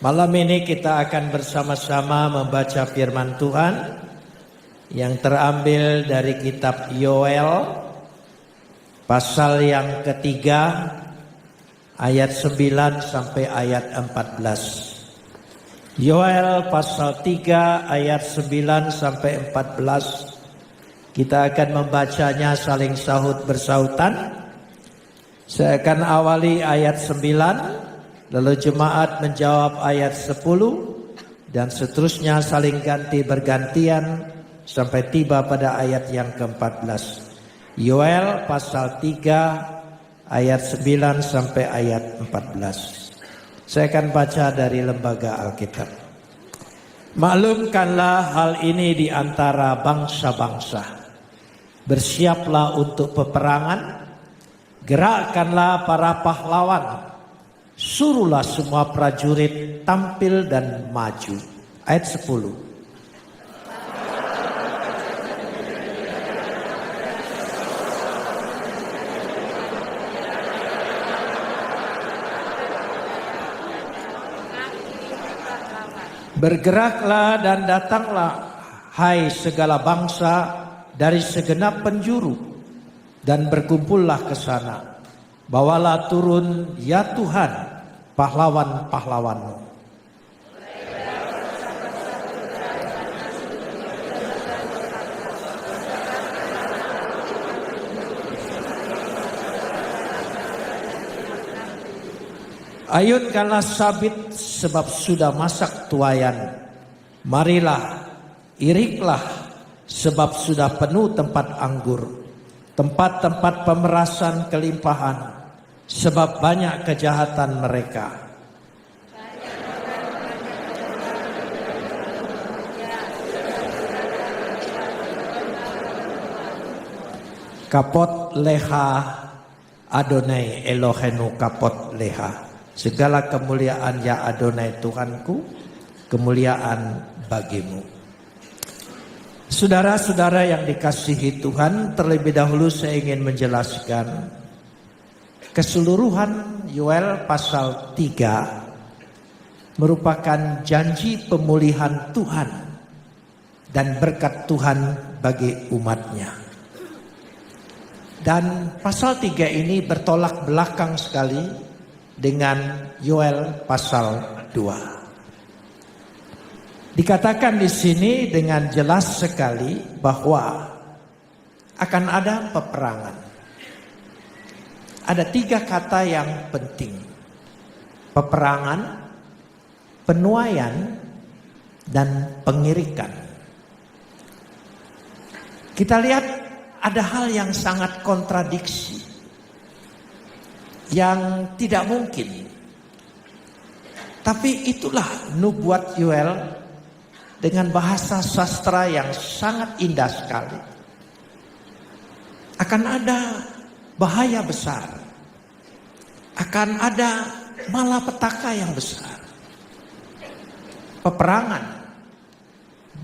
Malam ini kita akan bersama-sama membaca firman Tuhan yang terambil dari kitab Yoel pasal yang ketiga ayat 9 sampai ayat 14. Yoel pasal 3 ayat 9 sampai 14. Kita akan membacanya saling sahut bersautan. Saya akan awali ayat 9, lalu jemaat menjawab ayat 10, dan seterusnya saling ganti bergantian sampai tiba pada ayat yang ke-14. Yoel pasal 3 ayat 9 sampai ayat 14. Saya akan baca dari Lembaga Alkitab. Maklumkanlah hal ini di antara bangsa-bangsa. Bersiaplah untuk peperangan. Gerakkanlah para pahlawan. Suruhlah semua prajurit tampil dan maju. Ayat 10. Bergeraklah dan datanglah, hai segala bangsa dari segenap penjuru, dan berkumpullah ke sana. Bawalah turun, ya Tuhan, pahlawan-pahlawan-Mu. Ayunkanlah sabit sebab sudah masak tuayan. Marilah, iriklah sebab sudah penuh tempat anggur. Tempat-tempat pemerasan kelimpahan sebab banyak kejahatan mereka. Kapot leha Adonai Elohenu kapot leha. Segala kemuliaan ya Adonai Tuhanku, kemuliaan bagimu. Saudara-saudara yang dikasihi Tuhan, terlebih dahulu saya ingin menjelaskan keseluruhan Yoel pasal 3 merupakan janji pemulihan Tuhan dan berkat Tuhan bagi umatnya. Dan pasal 3 ini bertolak belakang sekali dengan Yoel pasal 2. Dikatakan di sini dengan jelas sekali bahwa akan ada peperangan. Ada 3 kata yang penting. Peperangan, penuaian, dan pengirikan. Kita lihat ada hal yang sangat kontradiksi, yang tidak mungkin. Tapi itulah nubuat Yoel dengan bahasa sastra yang sangat indah sekali. Akan ada bahaya besar. Akan ada malapetaka yang besar. Peperangan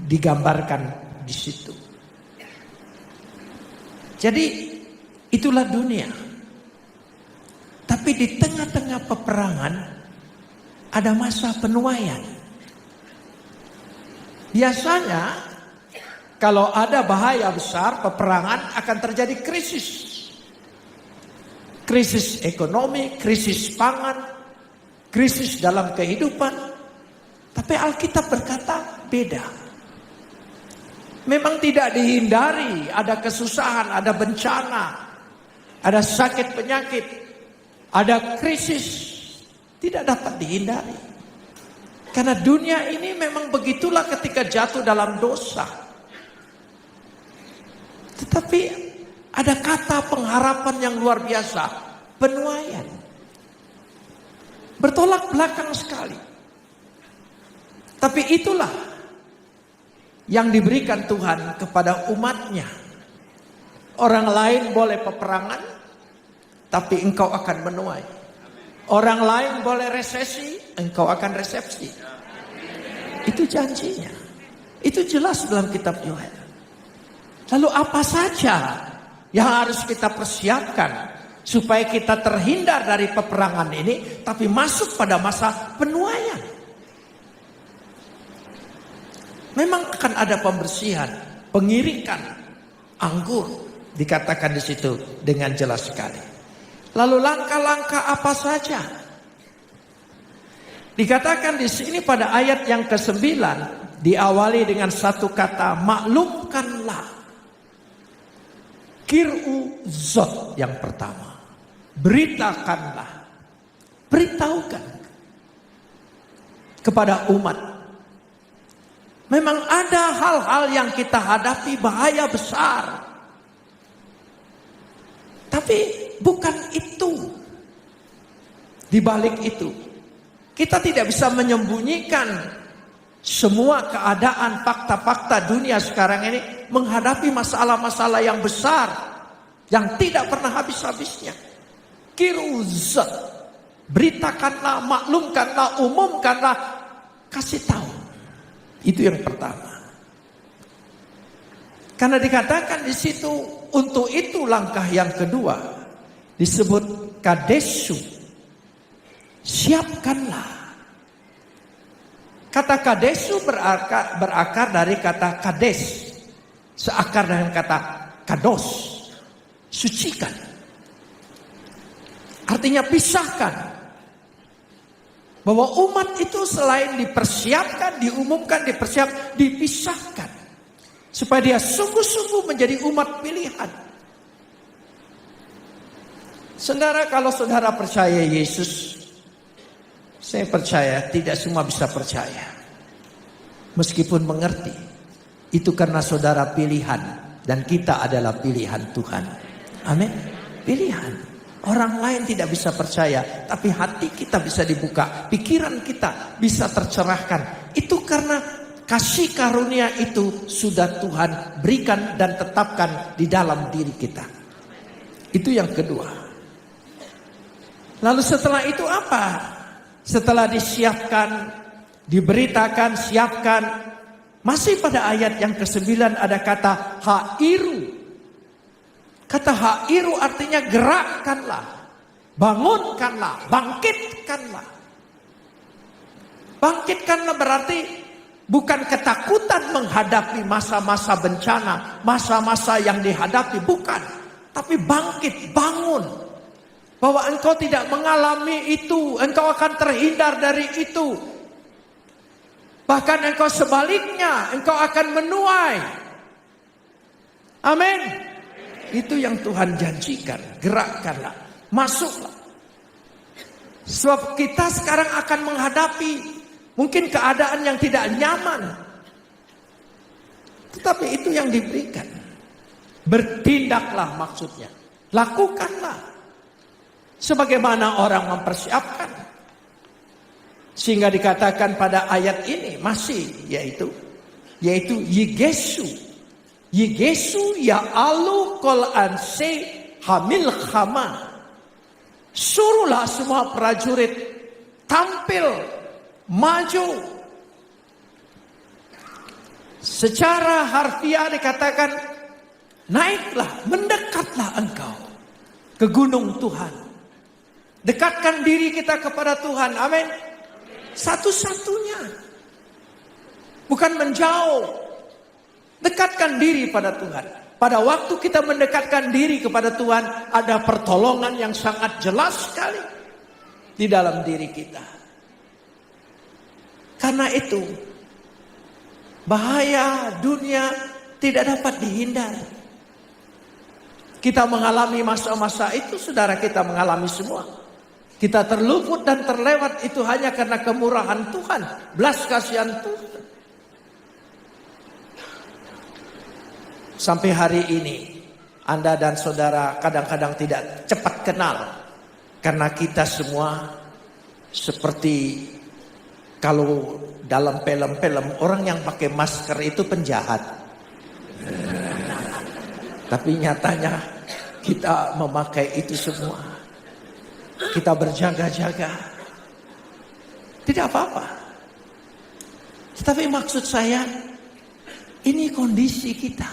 digambarkan di situ. Jadi itulah dunia. Tapi di tengah-tengah peperangan ada masa penuaian. Biasanya kalau ada bahaya besar, peperangan, akan terjadi krisis. Krisis ekonomi, krisis pangan, krisis dalam kehidupan. Tapi Alkitab berkata beda. Memang tidak dihindari, ada kesusahan, ada bencana, ada sakit penyakit, ada krisis, tidak dapat dihindari. Karena dunia ini memang begitulah ketika jatuh dalam dosa. Tetapi ada kata pengharapan yang luar biasa, penuaian. Bertolak belakang sekali. Tapi itulah yang diberikan Tuhan kepada umatnya. Orang lain boleh peperangan, tapi engkau akan menuai. Orang lain boleh resesi, engkau akan resepsi. Itu janjinya. Itu jelas dalam kitab Yoel. Lalu apa saja yang harus kita persiapkan supaya kita terhindar dari peperangan ini, tapi masuk pada masa penuaian? Memang akan ada pembersihan, pengirikan anggur, dikatakan di situ dengan jelas sekali. Lalu langkah-langkah apa saja? Dikatakan di sini pada ayat yang ke-9 diawali dengan satu kata, maklumkanlah. Kir'u zot yang pertama. Beritakanlah. Beritahukan kepada umat. Memang ada hal-hal yang kita hadapi bahaya besar. Tapi bukan itu. Di balik itu, kita tidak bisa menyembunyikan semua keadaan fakta-fakta dunia sekarang ini menghadapi masalah-masalah yang besar yang tidak pernah habis-habisnya. Kiruzat, beritakanlah, maklumkanlah, umumkanlah, kasih tahu. Itu yang pertama. Karena dikatakan di situ untuk itu langkah yang kedua disebut kadesu. Siapkanlah. Kata kadesu berakar dari kata kades. Seakar dengan kata kados. Sucikan. Artinya pisahkan. Bahwa umat itu selain dipersiapkan, diumumkan, dipisahkan. Supaya dia sungguh-sungguh menjadi umat pilihan. Saudara, kalau saudara percaya Yesus, saya percaya tidak semua bisa percaya. Meskipun mengerti. Itu karena saudara pilihan. Dan kita adalah pilihan Tuhan. Amin. Pilihan. Orang lain tidak bisa percaya. Tapi hati kita bisa dibuka. Pikiran kita bisa tercerahkan. Itu karena kasih karunia itu sudah Tuhan berikan dan tetapkan di dalam diri kita. Itu yang kedua. Lalu setelah itu apa? Setelah disiapkan, diberitakan, siapkan. Masih pada ayat yang ke-9 ada kata hairu. Kata hairu artinya gerakkanlah, bangunkanlah, bangkitkanlah. Bangkitkanlah berarti bukan ketakutan menghadapi masa-masa bencana, masa-masa yang dihadapi, bukan. Tapi bangkit, bangun. Bahwa engkau tidak mengalami itu, engkau akan terhindar dari itu. Bahkan engkau sebaliknya, engkau akan menuai. Amin. Itu yang Tuhan janjikan. Gerakkanlah, masuklah. Sebab kita sekarang akan menghadapi mungkin keadaan yang tidak nyaman. Tetapi itu yang diberikan. Bertindaklah maksudnya. Lakukanlah. Sebagaimana orang mempersiapkan. Sehingga dikatakan pada ayat ini masih yaitu Yigesu. Yigesu ya'alu kol anse hamil khama. Suruhlah semua prajurit tampil, maju. Secara harfiah dikatakan naiklah, mendekatlah engkau ke gunung Tuhan. Dekatkan diri kita kepada Tuhan. Amin. Satu-satunya. Bukan menjauh. Dekatkan diri pada Tuhan. Pada waktu kita mendekatkan diri kepada Tuhan, ada pertolongan yang sangat jelas sekali di dalam diri kita. Karena itu, bahaya dunia tidak dapat dihindari. Kita mengalami masa-masa itu, saudara, kita mengalami semua. Kita terluput dan terlewat itu hanya karena kemurahan Tuhan, belas kasihan Tuhan. Sampai hari ini, Anda dan saudara kadang-kadang tidak cepat kenal. Karena kita semua seperti kalau dalam film-film orang yang pakai masker itu penjahat. Tapi nyatanya kita memakai itu semua. Kita berjaga-jaga. Tidak apa-apa. Tetapi maksud saya, ini kondisi kita.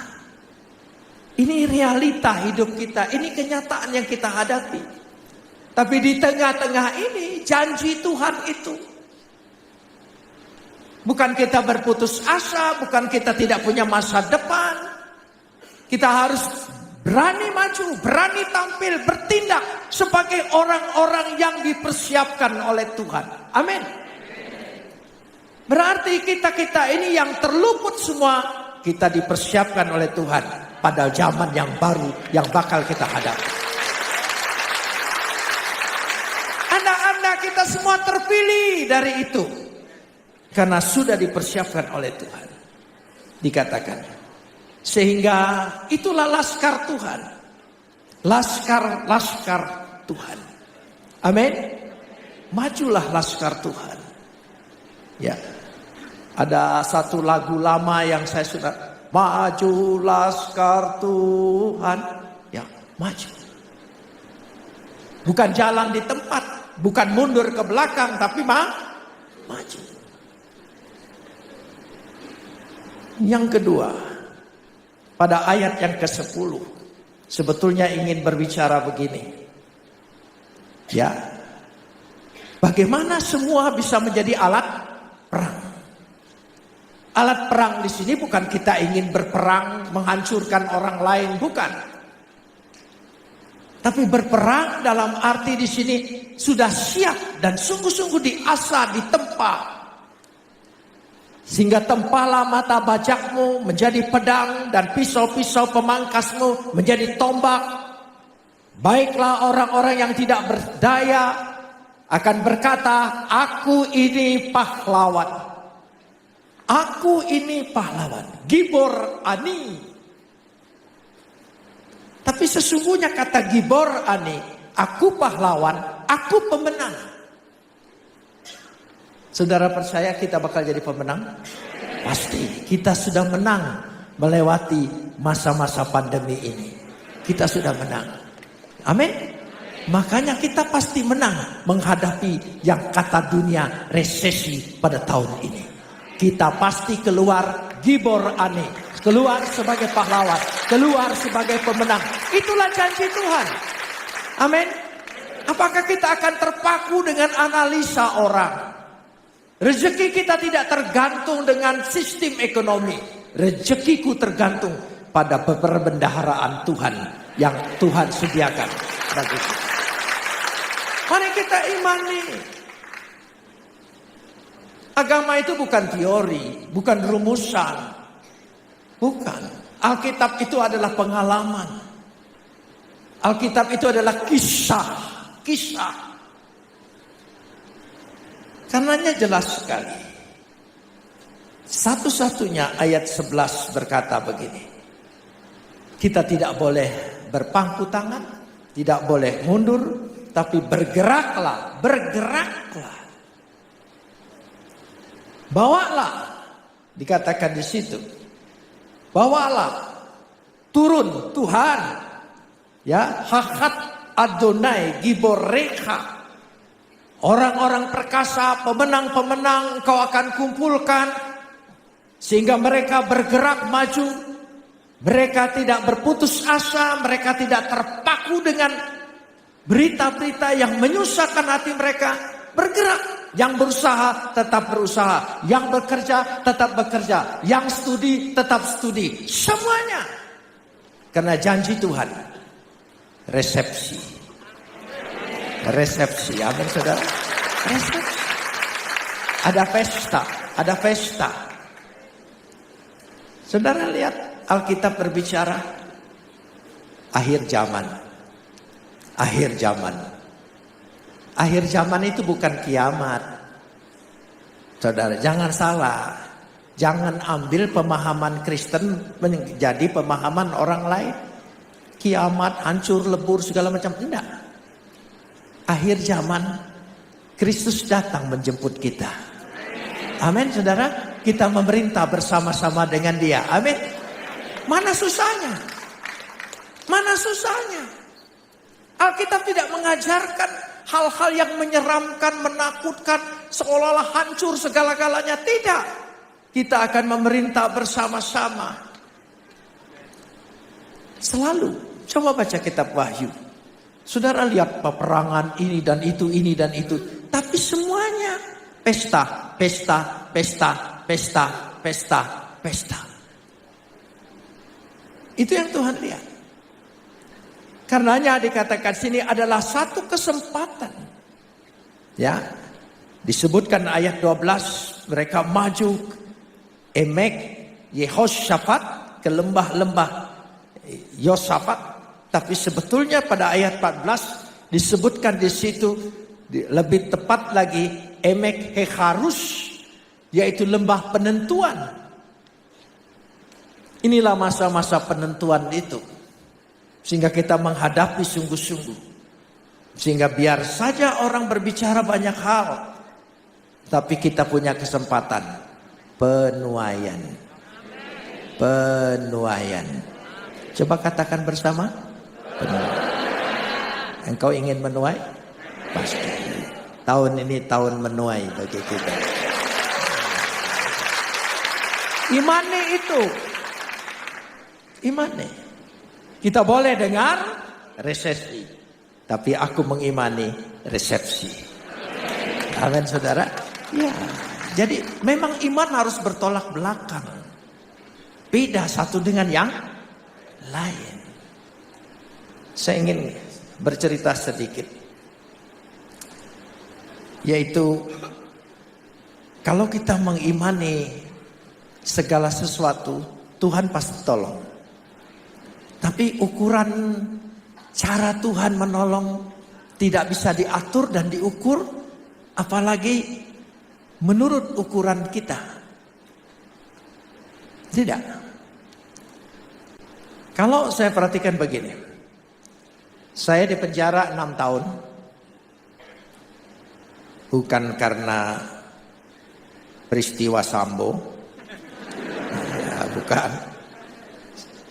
Ini realita hidup kita. Ini kenyataan yang kita hadapi. Tapi di tengah-tengah ini janji Tuhan itu. Bukan kita berputus asa, bukan kita tidak punya masa depan. Kita harus berani maju, berani tampil, bertindak sebagai orang-orang yang dipersiapkan oleh Tuhan. Amin. Berarti kita ini yang terluput semua, kita dipersiapkan oleh Tuhan pada zaman yang baru yang bakal kita hadapi. Anda kita semua terpilih dari itu. Karena sudah dipersiapkan oleh Tuhan. Dikatakan. Sehingga itulah laskar Tuhan. Laskar Tuhan. Amin. Majulah laskar Tuhan. Ya. Ada satu lagu lama yang saya sudah, maju laskar Tuhan. Ya, maju. Bukan jalan di tempat, bukan mundur ke belakang, tapi maju. Yang kedua, pada ayat yang ke-10, sebetulnya ingin berbicara begini. Ya. Bagaimana semua bisa menjadi alat perang? Alat perang di sini bukan kita ingin berperang menghancurkan orang lain, bukan. Tapi berperang dalam arti di sini sudah siap dan sungguh-sungguh diasah, ditempa. Sehingga tempalah mata bajakmu menjadi pedang dan pisau-pisau pemangkasmu menjadi tombak. Baiklah orang-orang yang tidak berdaya akan berkata, aku ini pahlawan. Aku ini pahlawan. Gibor ani. Tapi sesungguhnya kata gibor ani, aku pahlawan, aku pemenang. Saudara percaya kita bakal jadi pemenang? Pasti. Kita sudah menang melewati masa-masa pandemi ini. Kita sudah menang. Amin. Makanya kita pasti menang menghadapi yang kata dunia resesi pada tahun ini. Kita pasti keluar gibor ani, keluar sebagai pahlawan, keluar sebagai pemenang. Itulah janji Tuhan. Amin. Apakah kita akan terpaku dengan analisa orang? Rezeki kita tidak tergantung dengan sistem ekonomi. Rezekiku tergantung pada perbendaharaan Tuhan yang Tuhan sediakan bagi kita. Mari kita imani. Agama itu bukan teori, bukan rumusan. Bukan. Alkitab itu adalah pengalaman. Alkitab itu adalah kisah. Karenanya jelas sekali. Satu-satunya ayat 11 berkata begini. Kita tidak boleh berpangku tangan, tidak boleh mundur, tapi bergeraklah. Bawalah, dikatakan di situ. Bawalah, turun Tuhan. Ya, hakat Adonai giborecha. Orang-orang perkasa, pemenang-pemenang kau akan kumpulkan. Sehingga mereka bergerak maju. Mereka tidak berputus asa. Mereka tidak terpaku dengan berita-berita yang menyusahkan hati mereka. Bergerak. Yang berusaha tetap berusaha. Yang bekerja tetap bekerja. Yang studi tetap studi. Semuanya. Karena janji Tuhan. Resepsi. Amin saudara. Resepsi. Ada pesta. Saudara lihat Alkitab berbicara akhir zaman. Akhir zaman itu bukan kiamat. Saudara, jangan salah. Jangan ambil pemahaman Kristen menjadi pemahaman orang lain. Kiamat, hancur, lebur, segala macam. Enggak. Akhir zaman, Kristus datang menjemput kita. Amin, saudara. Kita memerintah bersama-sama dengan Dia. Amin. Mana susahnya? Alkitab tidak mengajarkan hal-hal yang menyeramkan, menakutkan, seolah-olah hancur segala-galanya. Tidak. Kita akan memerintah bersama-sama. Selalu. Coba baca kitab Wahyu. Saudara lihat peperangan ini dan itu. Tapi semuanya Pesta, pesta, pesta, pesta, pesta, pesta. Itu yang Tuhan lihat. Karenanya dikatakan sini adalah satu kesempatan. Ya, disebutkan ayat 12, mereka maju Emek Yehoshafat ke lembah-lembah Yosafat. Tapi sebetulnya pada ayat 14 disebutkan di situ lebih tepat lagi Emek Hekharus, yaitu lembah penentuan. Inilah masa-masa penentuan itu. Sehingga kita menghadapi sungguh-sungguh. Sehingga biar saja orang berbicara banyak hal, tapi kita punya kesempatan penuaian. Penuaian. Coba katakan bersama. Penuaian. Engkau ingin menuai? Pasti. Tahun ini tahun menuai bagi kita. Imani itu. Imani. Kita boleh dengar resesi, tapi aku mengimani resepsi. Amin saudara. Ya. Jadi memang iman harus bertolak belakang. Beda satu dengan yang lain. Saya ingin bercerita sedikit. Yaitu kalau kita mengimani segala sesuatu, Tuhan pasti tolong. Tapi ukuran cara Tuhan menolong tidak bisa diatur dan diukur, apalagi menurut ukuran kita. Tidak. Kalau saya perhatikan begini, saya di penjara 6 tahun, bukan karena peristiwa Sambo, ya, bukan.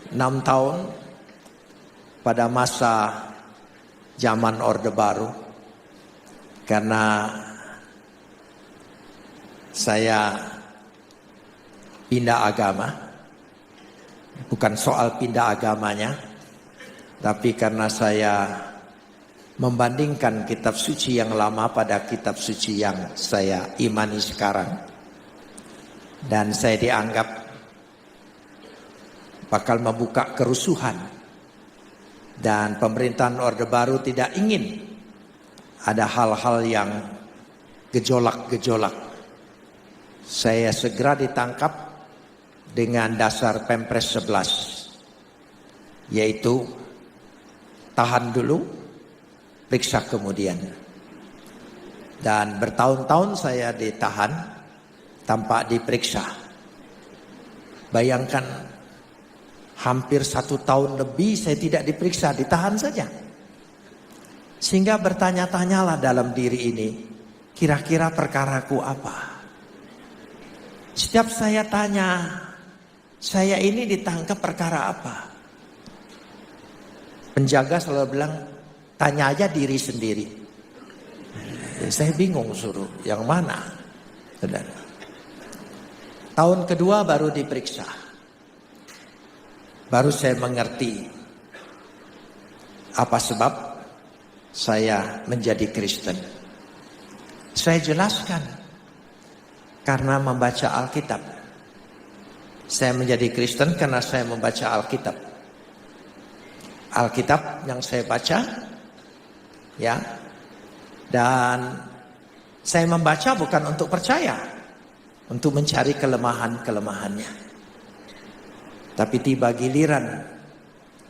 6 tahun pada masa zaman Orde Baru, karena saya pindah agama. Bukan soal pindah agamanya, tapi karena saya membandingkan kitab suci yang lama pada kitab suci yang saya imani sekarang, dan saya dianggap bakal membuka kerusuhan, dan pemerintahan Orde Baru tidak ingin ada hal-hal yang gejolak-gejolak. Saya segera ditangkap dengan dasar Pempres 11, yaitu tahan dulu, periksa kemudian. Dan bertahun-tahun saya ditahan tanpa diperiksa. Bayangkan, hampir 1 tahun lebih saya tidak diperiksa, ditahan saja. Sehingga bertanya-tanyalah dalam diri ini, kira-kira perkaraku apa? Setiap saya tanya, saya ini ditangkap perkara apa? Penjaga selalu bilang, tanya aja diri sendiri. Saya bingung suruh, yang mana? Saudara. Tahun kedua baru diperiksa. Baru saya mengerti apa sebab saya menjadi Kristen. Saya jelaskan, karena membaca Alkitab. Saya menjadi Kristen karena saya membaca Alkitab. Alkitab yang saya baca, ya, dan saya membaca bukan untuk percaya, untuk mencari kelemahan-kelemahannya. Tapi tiba giliran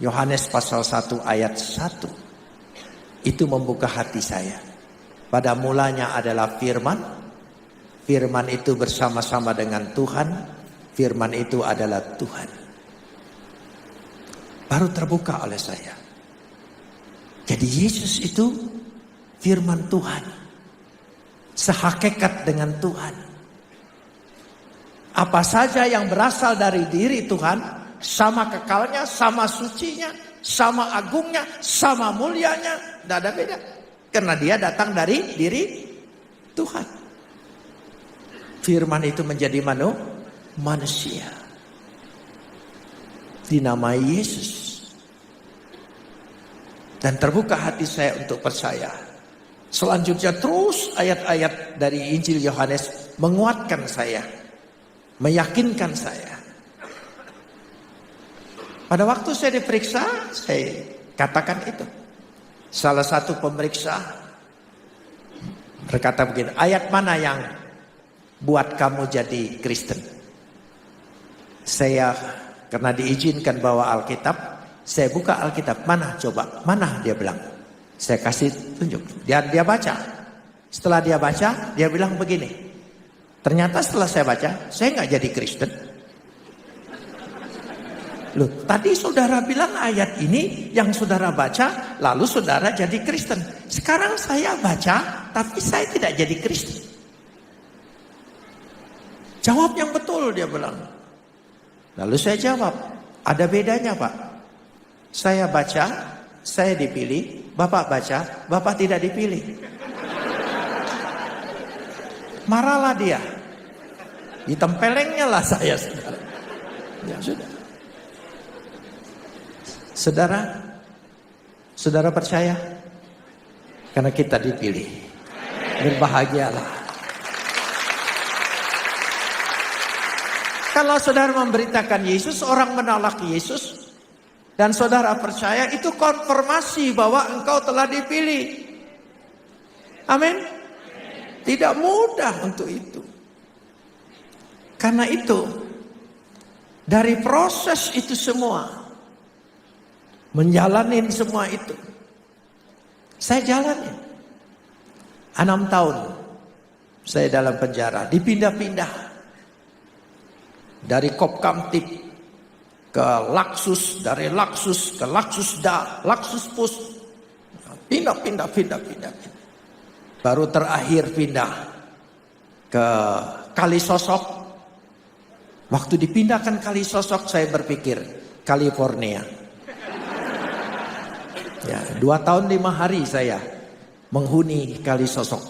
Yohanes pasal 1 ayat 1, itu membuka hati saya. Pada mulanya adalah firman, firman itu bersama-sama dengan Tuhan, firman itu adalah Tuhan. Baru terbuka oleh saya. Jadi Yesus itu firman Tuhan. Sehakikat dengan Tuhan. Apa saja yang berasal dari diri Tuhan, sama kekalnya, sama sucinya, sama agungnya, sama mulianya, tidak ada beda. Karena dia datang dari diri Tuhan. Firman itu menjadi manusia. Dinamai Yesus. Dan terbuka hati saya untuk percaya Selanjutnya terus ayat-ayat dari Injil Yohanes menguatkan saya, meyakinkan saya. Pada waktu saya diperiksa, saya katakan itu. Salah satu pemeriksa berkata begini, ayat mana yang buat kamu jadi Kristen? Saya karena diizinkan bawa Alkitab, saya buka Alkitab. Mana coba? Mana? Dia bilang. Saya kasih tunjuk. Dia baca. Setelah dia baca, dia bilang begini. Ternyata setelah saya baca, saya nggak jadi Kristen. Loh, tadi saudara bilang ayat ini yang saudara baca, lalu saudara jadi Kristen. Sekarang saya baca, tapi saya tidak jadi Kristen. Jawab yang betul, dia bilang. Lalu saya jawab, ada bedanya Pak. Saya baca, saya dipilih. Bapak baca, Bapak tidak dipilih. Marahlah dia. Ditempelengnya lah saya, saudara. Ya sudah. Saudara percaya? Karena kita dipilih. Berbahagialah. Kalau saudara memberitakan Yesus, orang menolak Yesus, dan saudara percaya, itu konfirmasi bahwa engkau telah dipilih. Amin. Tidak mudah untuk itu. Karena itu, dari proses itu semua, menjalanin semua itu, saya jalani. 6 tahun saya dalam penjara, dipindah-pindah. Dari Kopkamtib ke Laksus, dari Laksus ke Laksusda, Laksus Pus, pindah. Baru terakhir pindah ke Kalisosok. Waktu dipindahkan Kalisosok, saya berpikir California. Ya, 2 tahun 5 hari saya menghuni Kalisosok.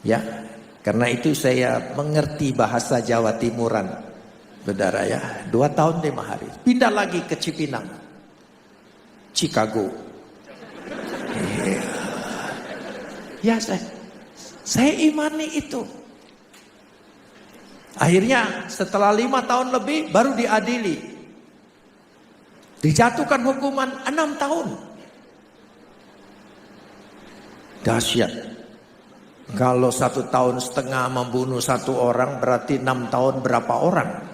Ya, karena itu saya mengerti bahasa Jawa Timuran. Saudara ya, 2 tahun 5 hari. Pindah lagi ke Cipinang, Chicago. Ya, saya imani itu. Akhirnya setelah 5 tahun lebih baru diadili. Dijatuhkan hukuman 6 tahun. Dahsyat. Kalau 1,5 tahun membunuh 1 orang, berarti 6 tahun berapa orang?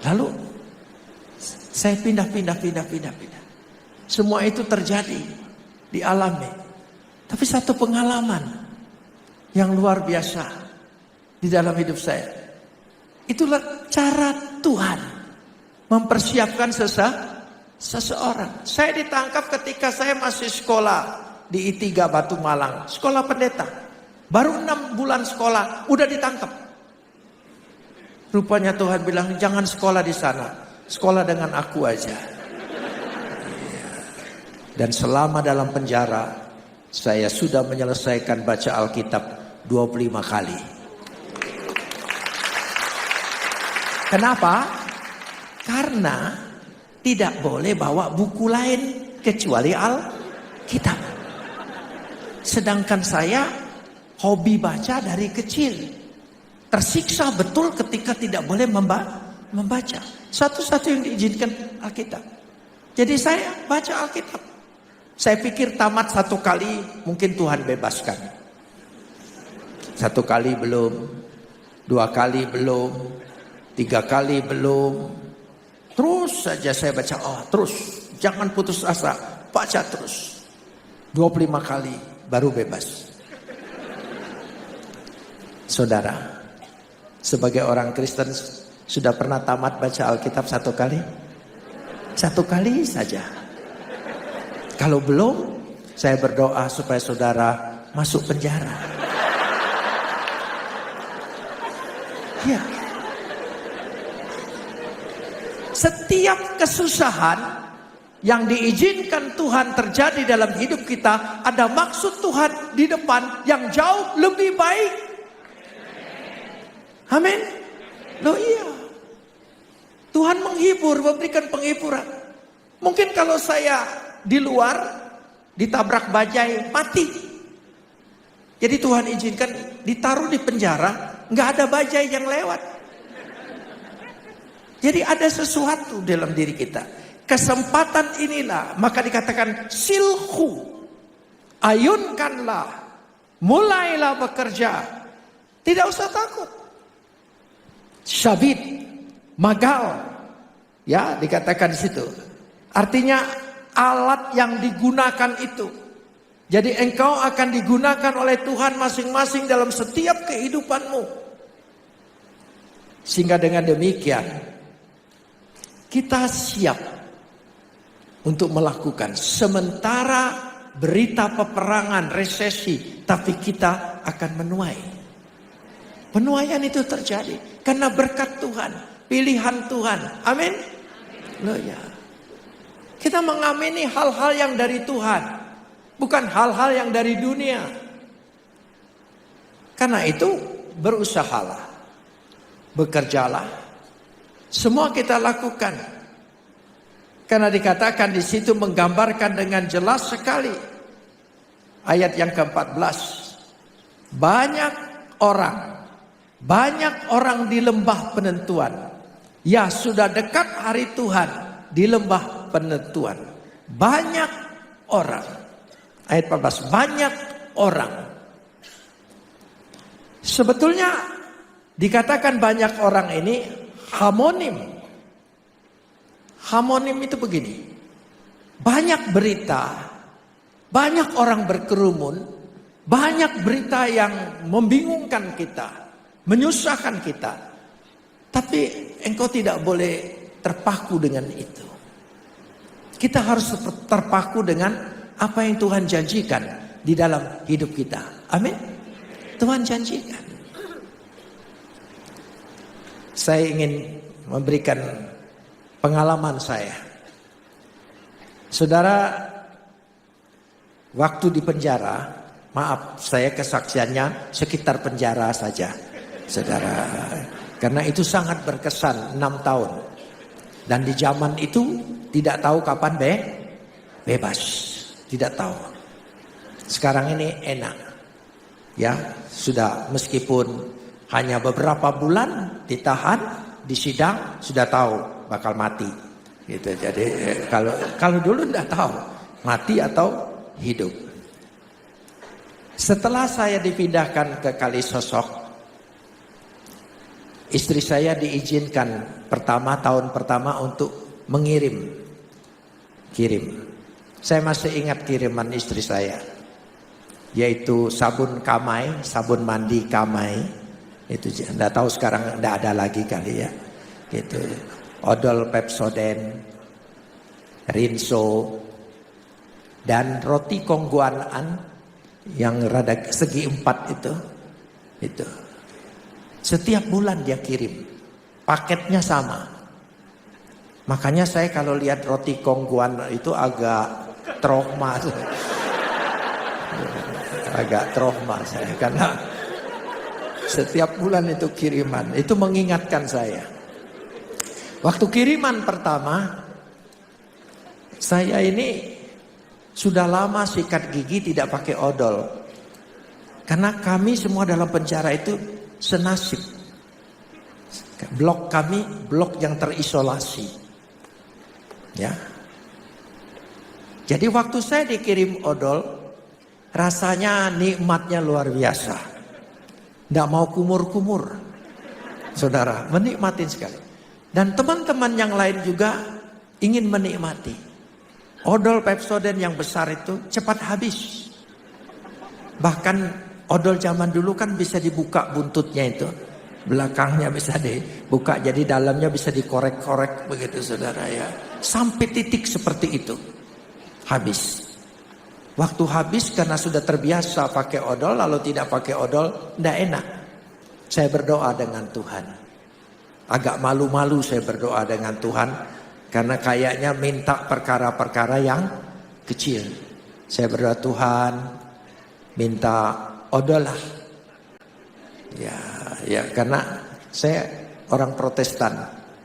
Lalu saya pindah. Semua itu terjadi, dialami. Tapi satu pengalaman yang luar biasa di dalam hidup saya. Itulah cara Tuhan mempersiapkan seseorang. Saya ditangkap ketika saya masih sekolah di I3 Batu Malang, sekolah pendeta. Baru 6 bulan sekolah, udah ditangkap. Rupanya Tuhan bilang, jangan sekolah di sana, sekolah dengan aku aja. Dan selama dalam penjara, saya sudah menyelesaikan baca Alkitab 25 kali. Kenapa? Karena tidak boleh bawa buku lain kecuali Alkitab. Sedangkan saya hobi baca dari kecil. Tersiksa betul ketika tidak boleh membaca. Satu-satu yang diizinkan Alkitab. Jadi saya baca Alkitab. Saya pikir tamat 1 kali mungkin Tuhan bebaskan. 1 kali belum, 2 kali belum, 3 kali belum. Terus saja saya baca, terus. Jangan putus asa, baca terus. 25 kali baru bebas. Saudara, sebagai orang Kristen sudah pernah tamat baca Alkitab 1 kali? 1 kali saja. Kalau belum, saya berdoa supaya saudara masuk penjara. Ya. Setiap kesusahan yang diizinkan Tuhan terjadi dalam hidup kita, ada maksud Tuhan di depan yang jauh lebih baik. Amin. Loh iya. Tuhan menghibur, memberikan penghiburan. Mungkin kalau saya di luar, ditabrak bajai, mati. Jadi Tuhan izinkan ditaruh di penjara, nggak ada bajai yang lewat. Jadi ada sesuatu dalam diri kita. Kesempatan inilah, maka dikatakan silhu, ayunkanlah, mulailah bekerja, tidak usah takut. Syabit, magal, ya dikatakan di situ. Artinya alat yang digunakan itu. Jadi engkau akan digunakan oleh Tuhan masing-masing dalam setiap kehidupanmu. Sehingga dengan demikian kita siap untuk melakukan. Sementara berita peperangan, resesi, tapi kita akan menuai. Penuaian itu terjadi karena berkat Tuhan, pilihan Tuhan. Amin. Loh ya. Kita mengamini hal-hal yang dari Tuhan, bukan hal-hal yang dari dunia. Karena itu berusahalah, bekerjalah. Semua kita lakukan. Karena dikatakan di situ menggambarkan dengan jelas sekali. Ayat yang ke-14. Banyak orang di lembah penentuan. Ya, sudah dekat hari Tuhan di lembah penentuan. Banyak orang. Ayat 14. Banyak orang. Sebetulnya dikatakan banyak orang ini homonim. Homonim itu begini. Banyak berita, banyak orang berkerumun, banyak berita yang membingungkan kita, menyusahkan kita. Tapi engkau tidak boleh terpaku dengan itu. Kita harus terpaku dengan apa yang Tuhan janjikan di dalam hidup kita. Amin. Tuhan janjikan. Saya ingin memberikan pengalaman saya. Saudara, waktu di penjara, maaf saya kesaksiannya sekitar penjara saja. Saudara, karena itu sangat berkesan 6 tahun. Dan di zaman itu tidak tahu kapan bebas. Tidak tahu. Sekarang ini enak. Ya, sudah meskipun hanya beberapa bulan ditahan, disidang, sudah tahu bakal mati. Gitu. Jadi kalau dulu tidak tahu mati atau hidup. Setelah saya dipindahkan ke Kalisosok, istri saya diizinkan tahun pertama untuk mengirim. Saya masih ingat kiriman istri saya, yaitu sabun Kamai, sabun mandi Kamai. Itu enggak tahu sekarang enggak ada lagi kali ya. Gitu. Odol Pepsodent, Rinso, dan roti Kongguanan yang rada segi 4 itu. Itu. Setiap bulan dia kirim. Paketnya sama. Makanya saya kalau lihat roti Kongguan itu agak trauma. Agak trauma saya karena setiap bulan itu kiriman. Itu mengingatkan saya. Waktu kiriman pertama, saya ini sudah lama sikat gigi tidak pakai odol. Karena kami semua dalam penjara itu senasib. Blok kami, blok yang terisolasi. Ya. Jadi waktu saya dikirim odol, rasanya nikmatnya luar biasa. Tidak mau kumur-kumur. Saudara, menikmatin sekali. Dan teman-teman yang lain juga ingin menikmati. Odol Pepsodent yang besar itu cepat habis. Bahkan odol zaman dulu kan bisa dibuka buntutnya itu. Belakangnya bisa dibuka, jadi dalamnya bisa dikorek-korek begitu saudara ya. Sampai titik seperti itu. Habis. Waktu habis karena sudah terbiasa pakai odol, lalu tidak pakai odol, tidak enak. Saya berdoa dengan Tuhan. Agak malu-malu saya berdoa dengan Tuhan. Karena kayaknya minta perkara-perkara yang kecil. Saya berdoa, Tuhan minta odol lah. Ya karena saya orang Protestan.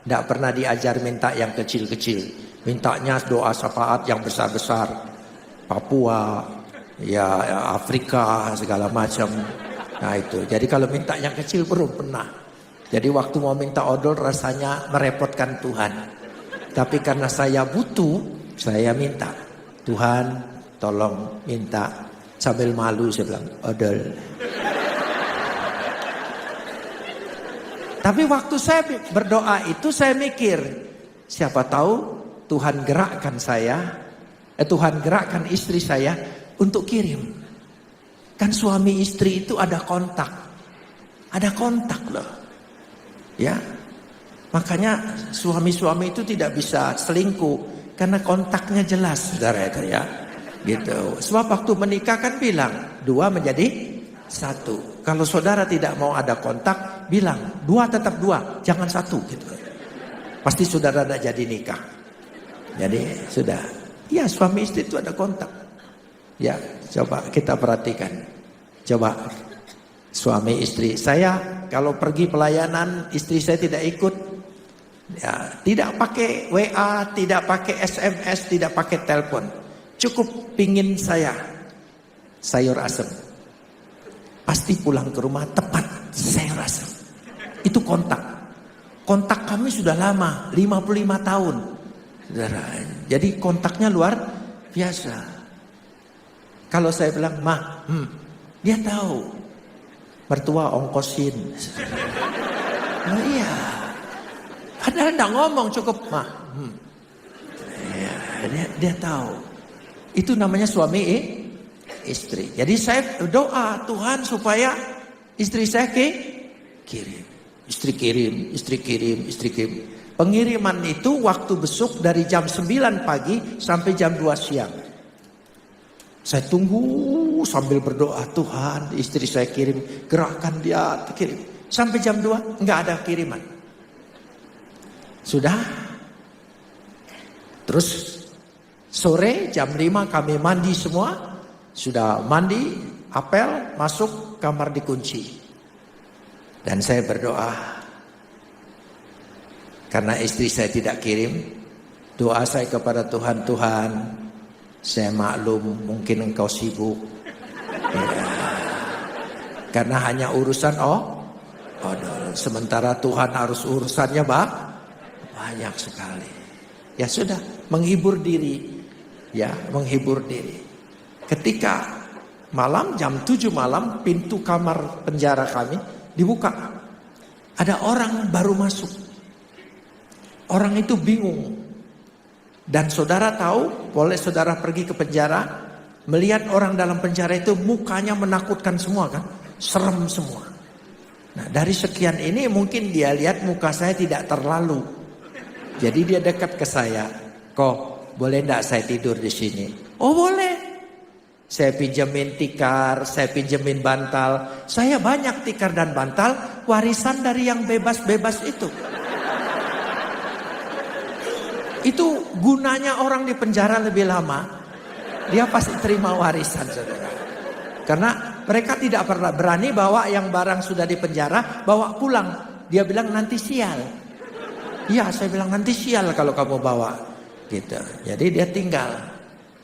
Tidak pernah diajar minta yang kecil-kecil. Mintanya doa syafaat yang besar-besar. Papua, ya Afrika, segala macam. Nah itu, jadi kalau minta yang kecil belum pernah. Jadi waktu mau minta odol rasanya merepotkan Tuhan. Tapi karena saya butuh, saya minta. Tuhan tolong minta. Sambil malu saya bilang, odol. Tapi waktu saya berdoa itu saya mikir, siapa tahu Tuhan gerakkan Tuhan gerakkan istri saya untuk kirim. Kan suami istri itu ada kontak loh. Ya, makanya suami-suami itu tidak bisa selingkuh karena kontaknya jelas, saudara itu ya. Gitu. Sebab waktu menikah kan bilang 2 menjadi 1. Kalau saudara tidak mau ada kontak, bilang 2 tetap 2, jangan 1 gitu. Pasti saudara tidak jadi nikah. Jadi sudah, ya suami istri itu ada kontak. Ya, coba kita perhatikan. Coba suami istri saya kalau pergi pelayanan, istri saya tidak ikut. Ya, tidak pakai WA, tidak pakai SMS, tidak pakai telepon. Cukup pingin saya sayur asem. Pasti pulang ke rumah tepat sayur asem. Itu kontak. Kontak kami sudah lama, 55 tahun. Saudara. Jadi kontaknya luar biasa. Kalau saya bilang, "Ma, dia tahu. Mertua ongkosin." Oh iya. Padahal enggak ngomong, cukup, "Ma, ya, dia tahu." Itu namanya suami istri. Jadi saya berdoa Tuhan supaya istri saya kirim. Istri kirim. Pengiriman itu waktu besuk dari jam 9 pagi sampai jam 2 siang. Saya tunggu sambil berdoa, Tuhan istri saya kirim, gerakkan dia kirim. Sampai jam 2 enggak ada kiriman. Sudah. Terus sore jam 5 kami mandi semua. Sudah mandi, apel, masuk, kamar dikunci. Dan saya berdoa. Karena istri saya tidak kirim. Doa saya kepada Tuhan, Tuhan, saya maklum mungkin engkau sibuk. Ya. Karena hanya urusan odol. Sementara Tuhan harus urusannya banyak sekali. Ya sudah, menghibur diri. Ya, menghibur diri. Ketika malam jam 7 malam pintu kamar penjara kami dibuka. Ada orang baru masuk. Orang itu bingung. Dan saudara tahu, boleh saudara pergi ke penjara, melihat orang dalam penjara itu mukanya menakutkan semua kan? Serem semua. Nah, dari sekian ini mungkin dia lihat muka saya tidak terlalu. Jadi dia dekat ke saya. Kok boleh enggak saya tidur di sini? Oh boleh. Saya pinjemin tikar, saya pinjemin bantal. Saya banyak tikar dan bantal warisan dari yang bebas-bebas itu. Itu gunanya orang di penjara lebih lama. Dia pasti terima warisan, saudara. Karena mereka tidak pernah berani bawa yang barang sudah di penjara, bawa pulang. Dia bilang nanti sial. Iya, saya bilang nanti sial kalau kamu bawa. Gitu. Jadi dia tinggal.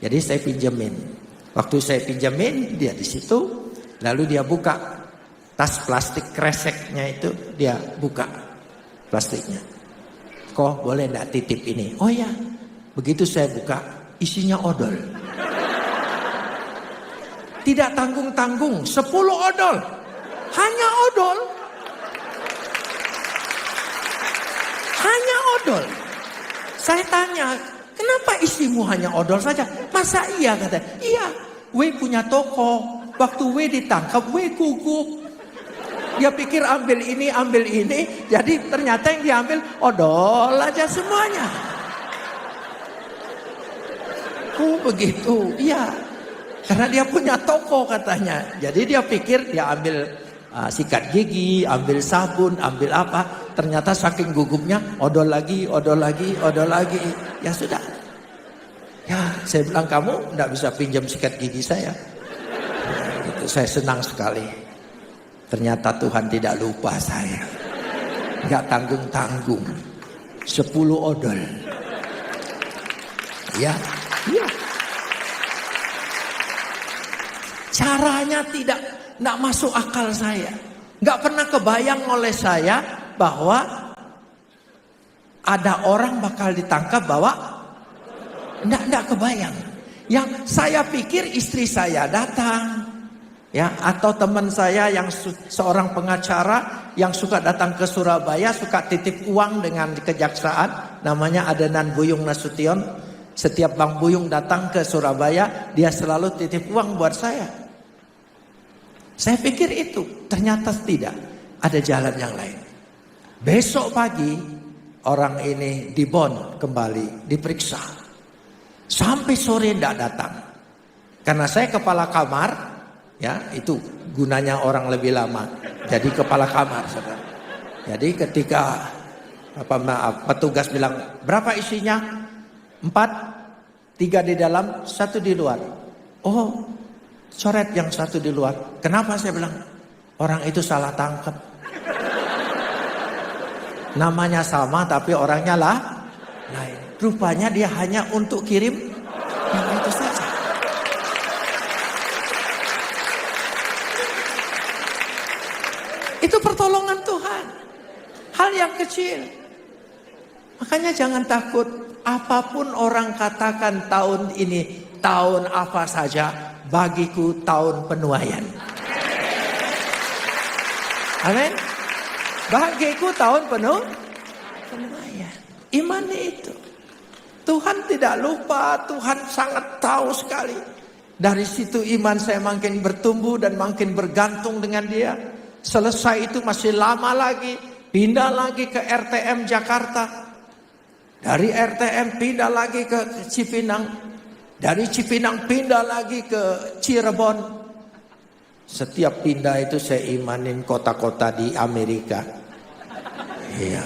Jadi saya pinjemin. Waktu saya pinjemin, dia di situ. Lalu dia buka tas plastik kreseknya itu, dia buka plastiknya. Kok boleh enggak titip ini? Oh ya. Begitu saya buka, isinya odol. Tidak tanggung-tanggung, 10 odol. Hanya odol. Hanya odol. Saya tanya, kenapa isimu hanya odol saja? Masa iya? Kata, iya. W punya toko. Waktu W ditangkap, W gugup. Dia pikir ambil ini. Jadi ternyata yang diambil odol aja semuanya. Oh begitu, iya. Karena dia punya toko katanya. Jadi dia pikir dia ambil sikat gigi, ambil sabun, ambil apa. Ternyata saking gugupnya odol lagi. Ya sudah. Ya saya bilang kamu enggak bisa pinjam sikat gigi saya. Ya, gitu. Saya senang sekali. Ternyata Tuhan tidak lupa saya. Enggak tanggung-tanggung. 10 odol. Ya. Caranya tidak masuk akal saya. Nggak pernah kebayang oleh saya bahwa ada orang bakal ditangkap bawa. Nggak kebayang. Yang saya pikir istri saya datang. Ya, atau teman saya yang seorang pengacara yang suka datang ke Surabaya, suka titip uang dengan kejaksaan, namanya Adenan Buyung Nasution. Setiap Bang Buyung datang ke Surabaya, dia selalu titip uang buat saya. Saya pikir itu, ternyata tidak, ada jalan yang lain. Besok pagi orang ini dibond kembali, diperiksa. Sampai sore tidak datang. Karena saya kepala kamar. Ya, itu gunanya orang lebih lama. Jadi kepala kamar, saudara. Jadi ketika petugas bilang berapa isinya? 4, 3 di dalam, 1 di luar. Oh, coret yang 1 di luar. Kenapa saya bilang? Orang itu salah tangkap. Namanya sama tapi orangnya lain. Rupanya dia hanya untuk kirim yang itu saja. Itu pertolongan Tuhan. Hal yang kecil. Makanya jangan takut. Apapun orang katakan tahun ini, tahun apa saja, bagiku tahun penuaian. Amin. Bagiku tahun penuaian. Imani itu. Tuhan tidak lupa, Tuhan sangat tahu sekali. Dari situ iman saya makin bertumbuh dan makin bergantung dengan Dia. Selesai itu masih lama lagi, pindah lagi ke RTM Jakarta. Dari RTM pindah lagi ke Cipinang. Dari Cipinang pindah lagi ke Cirebon. Setiap pindah itu saya imanin kota-kota di Amerika. Iya,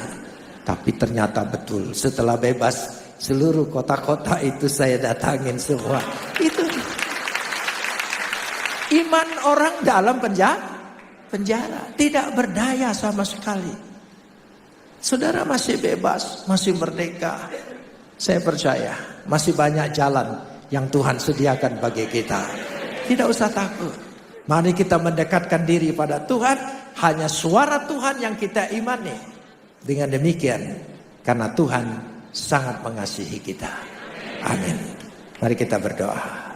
tapi ternyata betul. Setelah bebas, seluruh kota-kota itu saya datangin semua. Itu iman orang dalam penjara tidak berdaya sama sekali. Saudara masih bebas, masih merdeka. Saya percaya masih banyak jalan yang Tuhan sediakan bagi kita. Tidak usah takut. Mari kita mendekatkan diri pada Tuhan. Hanya suara Tuhan yang kita imani. Dengan demikian, karena Tuhan sangat mengasihi kita. Amin. Mari kita berdoa.